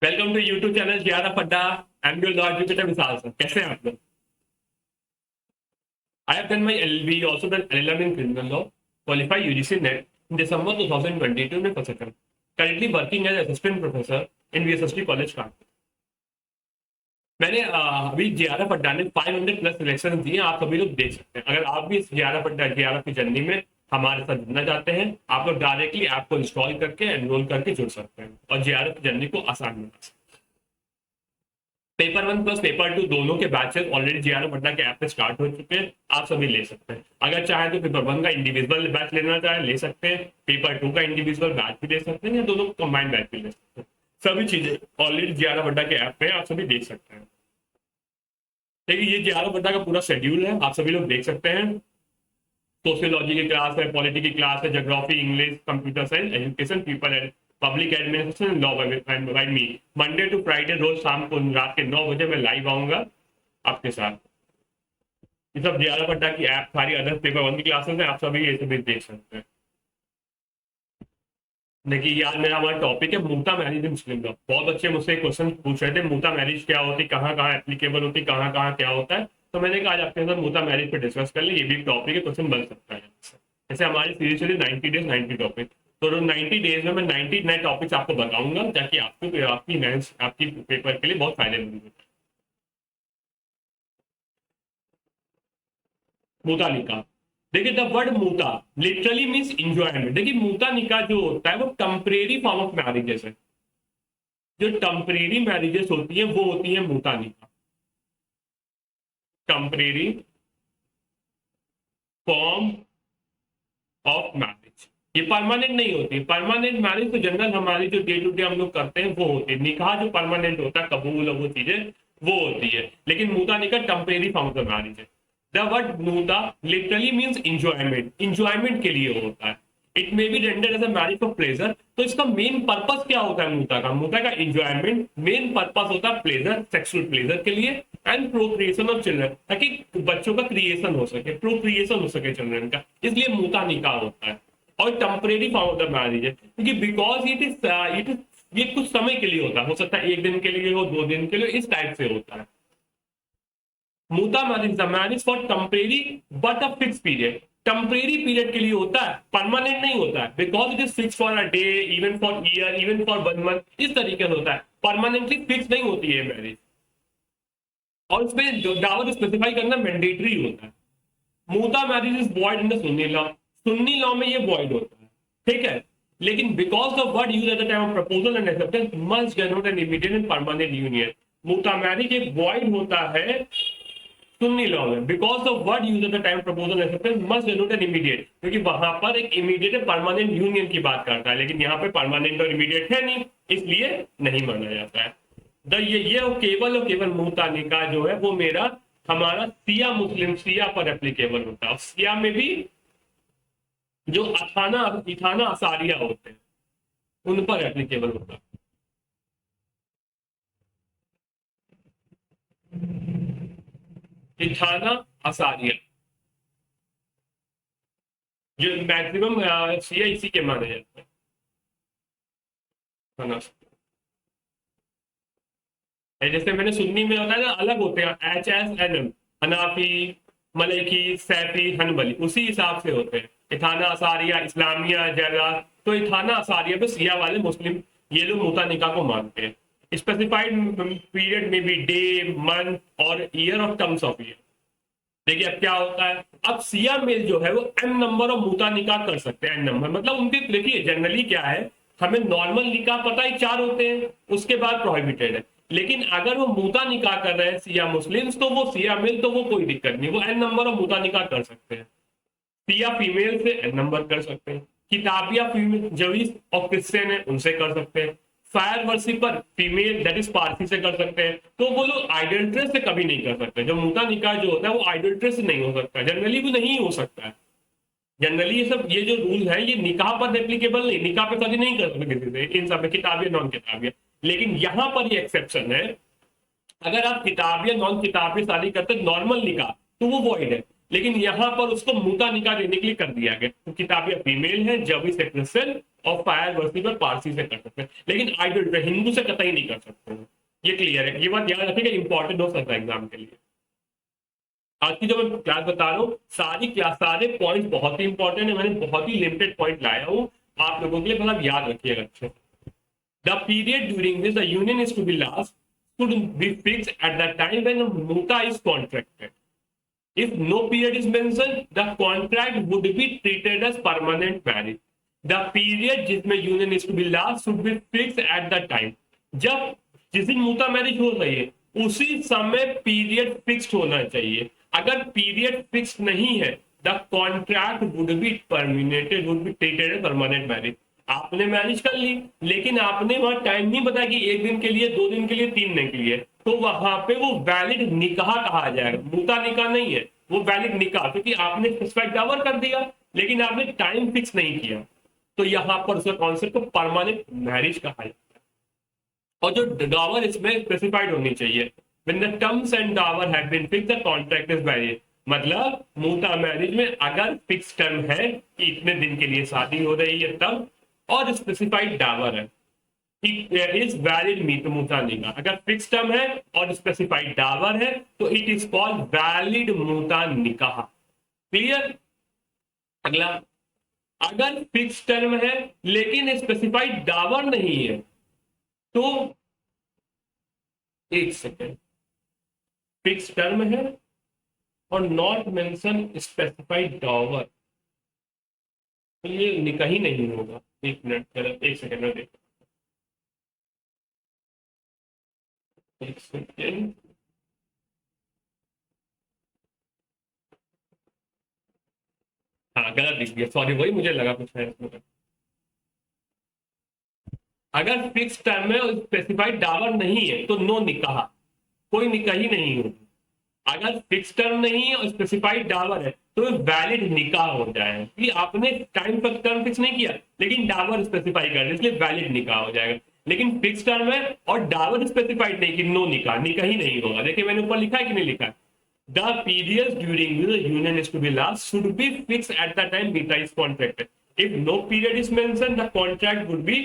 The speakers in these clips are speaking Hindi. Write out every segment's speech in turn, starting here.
वेलकम टू यूट्यूब चैनल जियादा पड्डा। I am your law educator Vishal sir. कैसे हैं आप लोग? I have done my LLB, also done LLM in criminal law, qualify UGC NET in December 2022 में फंसा कर currently working as assistant professor in VSST college Kanpur. मैंने अभी जियादा पड्डा ने 500 प्लस सिलेक्शन दिए, आप सभी लोग देख सकते हैं। अगर आप भी इस जियादा पड्डा जियादा की जर्नी में हमारे साथ जुड़ना चाहते हैं, आप लोग डायरेक्टली ऐप को इंस्टॉल करके एनरोल करके जुड़ सकते हैं और जियादा की जर्नी को आसान बना सकते हैं। पेपर 1 प्लस पेपर 2 दोनों के बैचेस ऑलरेडी जियादा पटना के ऐप पे स्टार्ट हो चुके हैं, आप सभी ले सकते हैं। अगर चाहे तो पेपर 1 का इंडिविजुअल बैच लेना चाहे ले सकते हैं, पेपर 2 का इंडिविजुअल बैच भी ले सकते हैं या दोनों कंबाइंड बैच भी ले सकते हैं। सभी चीजें ऑलरेडी जियादा पटना के ऐप पे आप सभी देख सकते हैं। देखिए, ये जियादा पटना का पूरा शेड्यूल है, आप सभी लोग देख सकते हैं। सोशियोलॉजी की क्लास है, पॉलिटी की क्लास है, geography, English, computer science, education, people and public administration, law by me. Monday to Friday रोज शाम को रात के 9 बजे मैं लाइव आऊंगा आपके साथ। ये सब जियादा पट्टा की ऐप, सारी अदर पेपर 1 की क्लासेस है, आप सभी ये सभी देख सकते हैं। देखिए यार, मेरा हमारा टॉपिक है मूता मैरिज इन मुस्लिम लॉ। बहुत बच्चे मुझसे क्वेश्चन पूछ रहे थे मूता मैरिज क्या होती, कहाँ कहाँ एप्लीकेबल होती, कहाँ कहाँ क्या होता है। तो मैंने कहा आज आपके साथ मूता मैरिज पे डिस्कस कर ले, ये भी एक टॉपिक है, क्वेश्चन बन सकता है। जैसे हमारी सीरीज चली 90 डेज 90 टॉपिक, तो 90 डेज में मैं 90 नए टॉपिक्स आपको बताऊंगा, ताकि आपको आपकी पेपर के लिए बहुत फायदेमंद हो। मूता निकाह, देखिए द वर्ड मूता लिटरली मीन्स इंजॉयमेंट। देखिए मूता निकाह जो होता है वो टेम्परेरी फॉर्म ऑफ मैरिजेस है। जो टेम्परेरी मैरिजेस होती है वो होती है मूता निकाह, टेम्परेरी फॉर्म ऑफ मैरिज। ये परमानेंट नहीं होती। परमानेंट मैरिज तो जनरल हमारी जो डे टू डे हम लोग करते हैं वो होती है। निकाह जो परमानेंट होता है, कबूल और वो चीजें वो होती है, लेकिन मूता निकाह टेम्परेरी फॉर्म ऑफ मैरिज है। द वर्ड मूता लिटरली मीन्स इंजॉयमेंट, इंजॉयमेंट के लिए होता है। It may be rendered as a marriage for pleasure. तो इसका मेन पर्पस क्या होता है मूता का? मूता का इंजॉयमेंट मेन पर्पस होता है प्लेजर, सेक्सुअल प्लेजर के लिए, एंड प्रोक्रिएशन ऑफ चिल्ड्रन, ताकि बच्चों का क्रिएशन हो सके, प्रोक्रिएशन हो सके चिल्ड्रन का, इसलिए मूता निकाह होता है। और temporary form of the marriage है, क्योंकि बिकॉज इट इज ये कुछ समय के लिए होता है। हो सकता है 1 दिन के लिए हो, 2 दिन के लिए, इस टाइप से होता है। मूता marriage the marriage for temporary but a fix period. Temporary period के लिए होता है, परमानेंट नहीं होता है, because it is fix for a day, even for year, even for 1 month, इस तरीके से होता है। परमानेंटली फिक्स नहीं होती है मैरिज, और इसमें दावत स्पेसिफाई करना मैंडेटरी होता है। मूता marriage is void in the Sunni law. Sunni law में ये वॉइड होता है, ठीक है। लेकिन because the word use at the time of proposal and acceptance must denote an immediate and permanent union. मूता मैरिज एक वॉइड होता है सुन्नी लॉ में, because the word use at the time proposal acceptance must denote an immediate, क्योंकि वहां पर एक इमीडिएट एंड परमानेंट यूनियन की बात करता है, लेकिन यहाँ पे परमानेंट और इमीडिएट है नहीं, इसलिए नहीं माना जाता है। ये केवल और केवल मूता निकाह जो है वो मेरा हमारा सिया मुस्लिम सिया पर एप्लीकेबल होता है। और सिया में भी जो अथाना इथाना असारिया होते हैं उन पर एप्लीकेबल होता है। इथाना असारिया जो मैक्सिमम सिया इसी के माने जाते हैं। जैसे मैंने सुन्नी में बताया ना, अलग होते हैं, HSNM, Hanafi, Maliki, Shafi, Hanbali, उसी हिसाब से होते हैं। इथाना असारिया, इस्लामिया, जैला। तो इथाना असारिया पे सिया वाले मुस्लिम ये लोग मूता निकाह को मानते हैं। स्पेसिफाइड पीरियड में भी डे, मंथ और ईयर और टर्म्स ऑफ ईयर। देखिए अब क्या होता है, अब सिया मेल जो है वो n नंबर ऑफ मूता निकाह कर सकते हैं। n नंबर मतलब उनके, देखिए जनरली क्या है, हमें नॉर्मल निकाह पता है 4 होते हैं, उसके बाद प्रोहिबिटेड है। लेकिन अगर वो मूता निकाह कर रहे हैं सिया मुस्लिम्स, तो वो सिया मेल, तो वो कोई दिक्कत नहीं, वो n नंबर ऑफ मूता निकाह कर सकते हैं। सिया फीमेल से n नंबर कर सकते हैं। किताबिया फीमेल जवीस और क्रिश्चियन है उनसे कर सकते हैं। Fire worshipper female that is Parsi से कर सकते हैं। तो वो लोग आइडल्ट्रेस से कभी नहीं कर सकते। जो मूता निकाह जो होता है वो आइडल्ट्रेस से नहीं हो सकता, जनरली वो नहीं हो सकता है। जनरली ये सब ये जो रूल है ये निकाह पर एप्लीकेबल नहीं, निकाह पे शादी नहीं कर सकते किसी से, इन सब में किताबिया नॉन किताबिया। लेकिन यहाँ पर ये एक्सेप्शन है, अगर आप किताबिया नॉन किताबिया शादी करते नॉर्मल निकाह तो वो वॉइड है, लेकिन यहाँ पर उसको मूता निकाह देने के लिए कर दिया गया। तो किताबिया फीमेल है, जब इस क्रिश्चियन और फायर वर्सी पर पारसी से कर सकते हैं, लेकिन आइडल हिंदू से कतई नहीं कर सकते हैं। ये क्लियर है, ये बात याद रखिएगा, इंपॉर्टेंट हो सकता है एग्जाम के लिए। आज की जो मैं क्लास बता रहा हूँ सारी क्लास सारे पॉइंट बहुत ही इंपॉर्टेंट है, मैंने बहुत ही लिमिटेड पॉइंट लाया हूँ आप लोगों के लिए, मतलब याद रखिएगा अच्छे। The period during which the union is to be last should be fixed at the time when muta is contracted. If no period is mentioned, the contract would be treated as permanent marriage. The period जिसमें union is to be last should be fixed at the time. जब जिस दिन मुता मैरिज हो रही है उसी समय पीरियड फिक्स्ड होना चाहिए। अगर पीरियड फिक्स नहीं है, the contract would be terminated, would be treated as permanent marriage. आपने मैरिज कर ली लेकिन आपने वहां टाइम नहीं बताया कि 1 दिन के लिए, 2 दिन के लिए, 3 दिन के लिए, तो वहां पे वो वैलिड निकाह कहा जाएगा, मुता निकाह नहीं है, वो वैलिड निकाह, क्योंकि आपने स्पेसिफाइड डावर कर दिया लेकिन आपने टाइम फिक्स नहीं किया, तो यहां पर उसका कॉन्सेप्ट को परमानेंट मैरिज कहा जाता है। और जो डावर इसमें स्पेसिफाइड होनी चाहिए, when the terms and dower have been fixed the contract is valid। मतलब मुता मैरिज में अगर फिक्स टर्म है कि इतने दिन के लिए शादी हो रही है तब, और स्पेसिफाइड डावर है, इज वैलिड मीट मुता निकाह। अगर फिक्स टर्म है और स्पेसिफाइड डावर है तो इट इज कॉल्ड वैलिड मुता निकाह। क्लियर। अगला, अगर फिक्स टर्म है लेकिन स्पेसिफाइड डावर नहीं है तो, एक सेकेंड, फिक्स टर्म है और नॉट मेंशन स्पेसिफाइड डावर, तो ये निकाह ही नहीं होगा। एक मिनट, चलो एक सेकेंड में देखो, एक सेकेंड, हाँ गलत लिख दिया, सॉरी, वही मुझे लगा कुछ है इसमें। अगर फिक्स टर्म है और स्पेसिफाइड डावर नहीं है तो नो निकाह, कोई निकाह ही नहीं होगी। अगर फिक्स टर्म नहीं है और स्पेसिफाइड डावर है तो वैलिड निकाह हो जाएगा, कि आपने टाइम पर टर्म फिक्स नहीं किया लेकिन डावर स्पेसिफाई कर दिया, इसलिए वैलिड निकाह हो जाएगा। लेकिन फिक्स टर्म है और डावर स्पेसिफाइड नहीं कि नो निकाह, निकाह ही नहीं होगा। देखिए मैंने ऊपर लिखा है कि नहीं लिखा है, the period during which the union is to be last should be fix at the time beta is contracted. If no period is mention the contract would be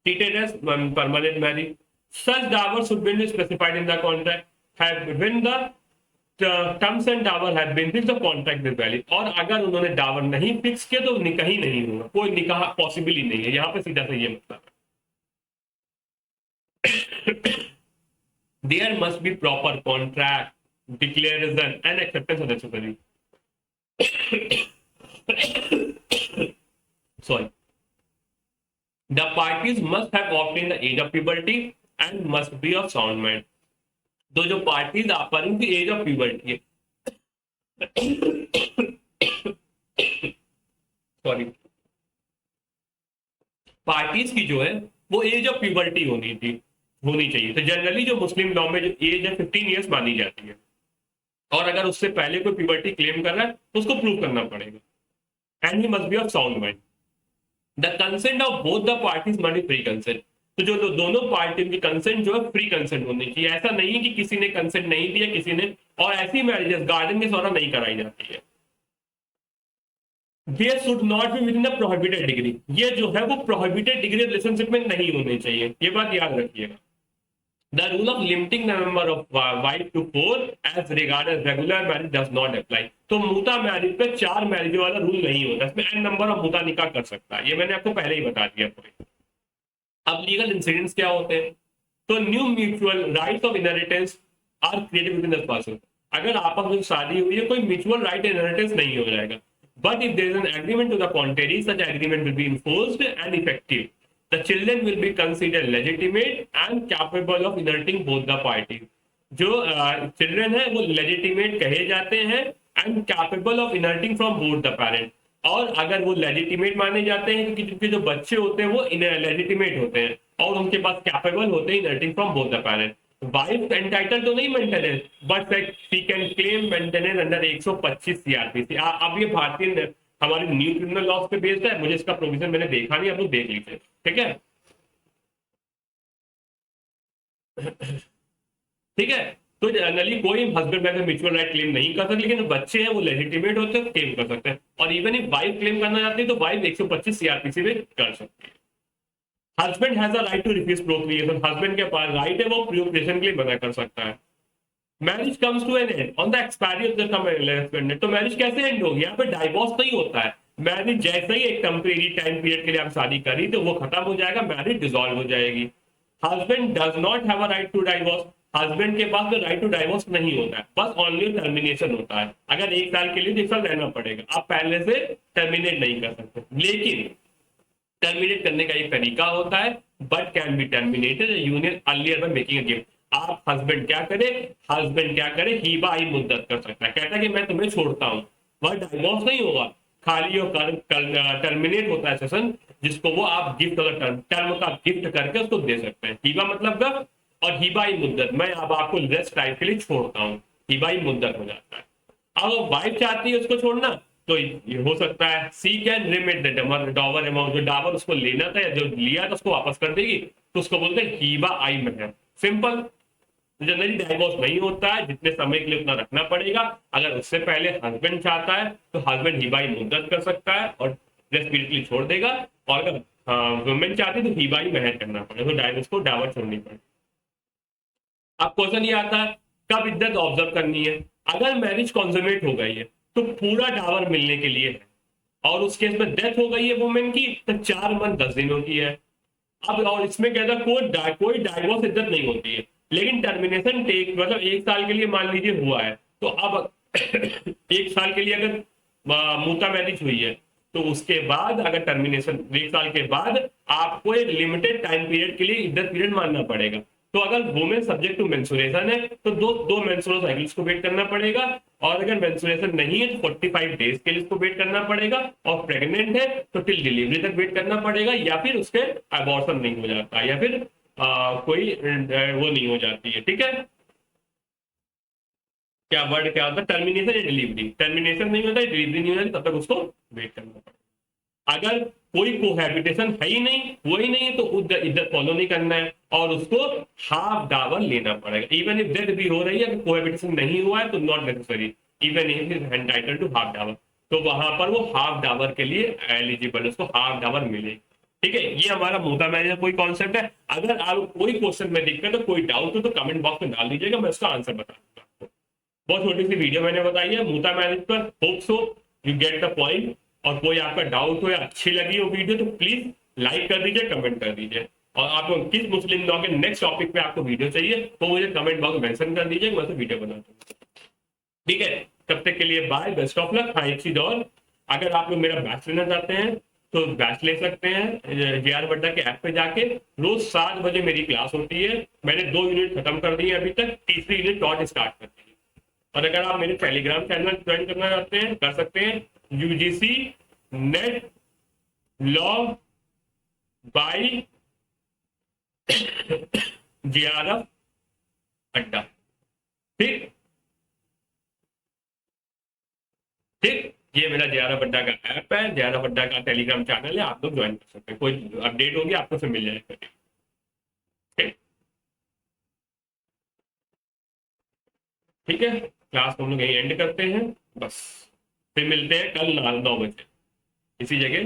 treated as permanent marriage. Such dower should be specified in the contract. When the terms and dower have been fixed, the contract is valid. और अगर उन्होंने डावर नहीं फिक्स किया तो निकाह ही नहीं होगा, कोई निकाह पॉसिबल ही नहीं है। यहाँ पे सीधा से ये मतलब है there must be proper contract, declaration and acceptance of necessary. Sorry. The parties must have obtained the age of puberty and must be of sound mind. तो जो पार्टीज आप पर उनकी एज ऑफ प्यूबर्टी है, सॉरी, पार्टीज की जो है वो एज ऑफ प्यूबर्टी होनी चाहिए। तो जनरली जो मुस्लिम लॉ में जो एज है 15 ईयर्स मानी जाती है, और अगर उससे पहले कोई प्यूबर्टी क्लेम कर रहा है तो उसको प्रूव करना पड़ेगा। And he must be of sound mind. The consent of both the parties must be free consent. तो जो दोनों पार्टी की कंसेंट जो है फ्री कंसेंट होनी चाहिए। ऐसा नहीं है कि किसी ने कंसेंट नहीं दिया किसी ने, और ऐसी मैरिजेस गार्डन के द्वारा नहीं कराई जाती है। They should not be within the prohibited degree। ये जो है वो प्रोहिबिटेड डिग्री रिलेशनशिप में नहीं होने चाहिए, ये बात याद रखिएगा। The rule of limiting the number of wives to 4 as regards regular marriage does not apply। तो मुता मैरिज पे 4 मैरिज वाला रूल नहीं होता, इसमें n नंबर ऑफ मुता निकाह कर सकता है, ये मैंने आपको पहले ही बता दिया। अब लीगल इंसिडेंट्स क्या होते हैं, तो new mutual rights of inheritance are created within the person. अगर आपस में शादी हुई है कोई म्यूचुअल राइट इनहेरिटेंस नहीं हो जाएगा, but if there is an agreement to the contrary such agreement will be enforced and effective. The children will be considered legitimate and capable of inheriting both the parties। जो चिल्ड्रन है वो लेजिटिमेट कहे जाते हैं and capable of inheriting from both the parent. और अगर वो लेजिटिमेट माने जाते हैं क्योंकि जिनके जो बच्चे होते हैं वो लेजिटिमेट होते हैं और उनके पास कैपेबल होते हैं inheriting from both the parent. Wife entitle तो नहीं maintenance, but she can claim maintenance under 125 CrPC. अब ये भारतीय हमारे न्यू क्रिमिनल लॉज पे बेस्ड है, मुझे इसका प्रोविजन मैंने देखा नहीं, आप लोग देख लीजिए, ठीक है। ठीक है, तो जनरली कोई husband wife mutual right claim नहीं कर सकते, लेकिन बच्चे हैं वो लेजिटिमेट होते हैं, क्लेम कर सकते हैं। और इवन if वाइफ क्लेम करना चाहती है तो वाइफ 125 सीआरपीसी में कर सकती है। Husband has a right to refuse procreation, husband के पास राइट है वो प्रोक्रिएशन के लिए मना कर सकता है। Marriage comes to an end on the expiry of the term, तो मैरिज कैसे एंड होगी? यहाँ पे डाइवोर्स नहीं होता है। मैरिज जैसे ही एक टेम्परेरी टाइम पीरियड के लिए आप शादी करी तो वो खत्म हो जाएगा, मैरिज डिसॉल्व हो जाएगी। Husband does not have a right to divorce, husband के पास तो राइट टू डाइवोर्स नहीं होता है, बस ओनली टर्मिनेशन होता है। अगर 1 साल के लिए तो 1 साल रहना पड़ेगा, आप पहले से टर्मिनेट नहीं कर सकते। लेकिन टर्मिनेट करने का एक तरीका होता है, but can be terminated union earlier by making a gift. आप हस्बैंड क्या करे, हीबा ई मुद्दत कर सकता है, कहता है कि मैं तुम्हें छोड़ता हूँ, वह डाइवोर्स नहीं होगा, खाली और टर्मिनेट होता है सेशन, जिसको वो आप गिफ्ट टर्म का गिफ्ट करके उसको दे सकते हैं। हीबा मतलब गप, और हीबा ई मुद्दत, मैं अब आपको रेस्ट टाइम के लिए छोड़ता हूँ, हीबा ई मुद्दत हो जाता है। अब वाइफ चाहती है उसको छोड़ना तो ये हो सकता है she can remit the dower amount, जो डावर उसको लेना था या जो लिया था उसको वापस कर देगी, तो उसको बोलते हैं हीबा आई महर। सिंपल। जनरली डाइवोर्स नहीं होता है, जितने समय के लिए उतना रखना पड़ेगा। अगर उससे पहले हस्बैंड चाहता है तो हस्बैंड हीबाई मुद्दत कर सकता है और रेस्पिरेटली छोड़ देगा, और अगर वुमेन चाहती है तो हीबाई महर करना पड़ेगा, तो डाइवोर्स को डावर छोड़नी पड़ेगी। अब क्वेश्चन ये आता है कब इद्दत ऑब्जर्व करनी है? अगर मैरिज कॉन्सुमेट हो गई है तो पूरा डावर मिलने के लिए है, और उस केस में डेथ हो गई है वुमेन की तो 4 मंथ 10 दिन होती है। अब और इसमें क्या था, कोई डाइवोर्स इद्दत नहीं होती है, लेकिन टर्मिनेशन टेक मतलब 1 साल के लिए मान लीजिए हुआ है, तो अब 1 साल के लिए अगर मुता मैरिज हुई है तो उसके बाद अगर टर्मिनेशन 1 साल के बाद आपको एक लिमिटेड टाइम पीरियड के लिए इद्दत पीरियड मानना पड़ेगा। तो अगर वुमेन सब्जेक्ट टू मेंस्ट्रुएशन है तो दो मेंस्ट्रुअल साइकिल्स को वेट करना पड़ेगा, और अगर मेंस्ट्रुएशन नहीं है तो 45 डेज के लिए इसको वेट करना पड़ेगा, और प्रेग्नेंट है तो टिल डिलीवरी तक वेट करना पड़ेगा, या फिर उसके अबॉर्शन नहीं हो जाता, या फिर कोई वो नहीं हो जाती है। ठीक है, क्या वर्ड क्या होता है, टर्मिनेशन या डिलीवरी। टर्मिनेशन नहीं होता है, डिलीवरी नहीं होती, तब तक उसको वेट करना पड़ेगा। अगर कोई कोहैबिटेशन है ही नहीं, वो ही नहीं है, तो इद्दत फॉलो नहीं करना है और उसको हाफ डावर लेना पड़ेगा। इवन इफ डेथ भी हो रही है, अगर कोहैबिटेशन नहीं हुआ है तो not necessary, even if is entitled to half dower, तो वहां पर वो हाफ डावर के लिए एलिजिबल, उसको हाफ डावर मिलेगी। ठीक है, ये हमारा मुद्दा मैरिज कोई कॉन्सेप्ट है। अगर आप कोई क्वेश्चन में दिक्कत है, कोई डाउट हो तो कमेंट बॉक्स में डाल दीजिएगा, मैं उसका आंसर बता दूंगा आपको। बहुत छोटी सी वीडियो मैंने बताई है मुता मैरिज पर, hope so you get the point. और कोई आपका डाउट हो या अच्छी लगी हो वीडियो तो प्लीज लाइक कर दीजिए, कमेंट कर दीजिए, और आपको किस मुस्लिम लॉ के नेक्स्ट टॉपिक पे आपको वीडियो चाहिए तो मुझे कमेंट बॉक्स में मेंशन कर दीजिए, मैं तो वीडियो बना दूंगा। ठीक है, तब तक के लिए बाय, बेस्ट ऑफ लक। हाँ एक चीज और, अगर आप लोग मेरा बैच लेना चाहते हैं तो बैच ले सकते हैं JR Vadda के ऐप पे जाके। रोज 7 बजे मेरी क्लास होती है, मैंने 2 यूनिट खत्म कर दी है अभी तक, तीसरी यूनिट टॉट स्टार्ट करती है। और अगर आप मेरे टेलीग्राम चैनल ज्वाइन करना चाहते हैं कर सकते हैं, UGC net law by JR अड्डा। ठीक ठीक, ये मेरा JR Vadda का ऐप है, JR Vadda का टेलीग्राम चैनल है, आप लोग ज्वाइन कर सकते हैं, कोई अपडेट होगी आपको सब मिल जाएगा। ठीक, ठीक है, क्लास हम लोग यही एंड करते हैं बस, फिर मिलते हैं कल 9 बजे इसी जगह।